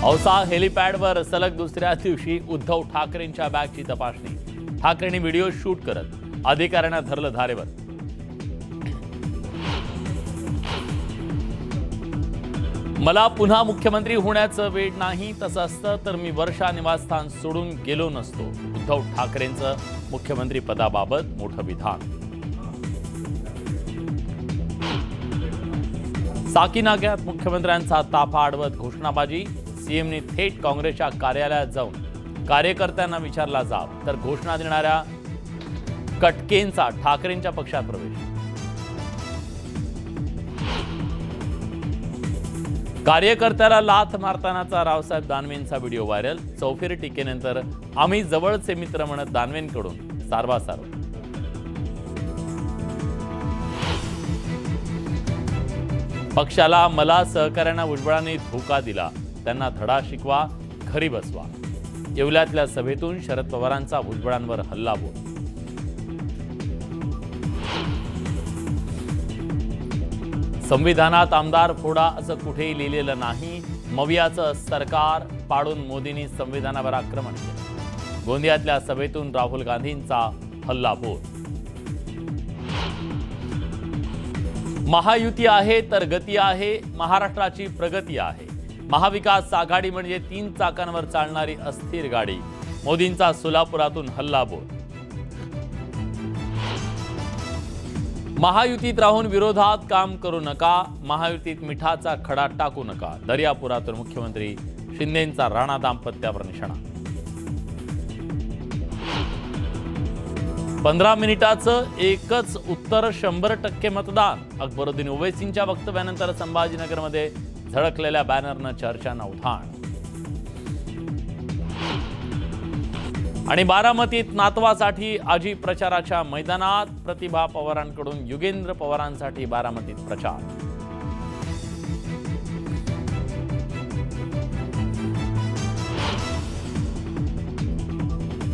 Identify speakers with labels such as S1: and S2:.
S1: औसा हेलिपॅडवर सलग दुसऱ्या दिवशी उद्धव ठाकरेंच्या बॅगची तपासणी। ठाकरेंनी व्हिडिओ शूट करत अधिकाऱ्यांना धरलं धारेवर। मला पुन्हा मुख्यमंत्री होण्याचं वेळ नाही, तसं असतं तर मी वर्षा निवासस्थान सोडून गेलो नसतो। उद्धव ठाकरेंचं मुख्यमंत्री पदाबाबत मोठं विधान। साकीनाक्यात मुख्यमंत्र्यांचा ताफा अडवत घोषणाबाजी। सीएमनी थेट काँग्रेसच्या कार्यालयात जाऊन कार्यकर्त्यांना विचारला जाब, तर घोषणा देणाऱ्या कटकेंचा ठाकरेंच्या पक्षात प्रवेश। कार्यकर्त्याला लाथ मारतानाचा रावसाहेब दानवेंचा व्हिडिओ व्हायरल। चौफेर टीकेनंतर आम्ही जवळचे मित्र म्हणत दानवेंकडून सारवासारव। पक्षाला मला सहकार्यांना भुजबळांनी धोका दिला, त्यांना धडा शिकवा, घरी बसवा। येवल्यातल्या सभेतून शरद पवारांचा भुजबळांवर हल्लाबोल। संविधानात आमदार फोडा असं कुठेही लिहिलेलं नाही। मवियाचं सरकार पाडून मोदींनी संविधानावर आक्रमण केलं। गोंदियातल्या सभेतून राहुल गांधींचा हल्लाबोल। महायुती आहे तर गती आहे, महाराष्ट्राची प्रगती आहे। महाविकास आघाडी म्हणजे 3 चाकांवर चालणारी अस्थिर गाडी। मोदींचा सोलापुरातून हल्लाबोल। महायुतीत राहून विरोधात काम करू नका, महायुतीत मिठाचा खडा टाकू नका। दर्यापुरातून मुख्यमंत्री शिंदेंचा राणा दाम्पत्यावर निशाणा। 15 मिनिटाचं एकच उत्तर 100% मतदान। अकबरुद्दीन ओवैसींच्या वक्तव्यानंतर संभाजीनगरमध्ये झळकलेल्या बॅनरनं चर्चांना उधाण। आणि बारामतीत नातवासाठी आजी प्रचाराच्या मैदानात प्रतिभा पवारांकडून युगेंद्र पवारांसाठी बारामतीत प्रचार।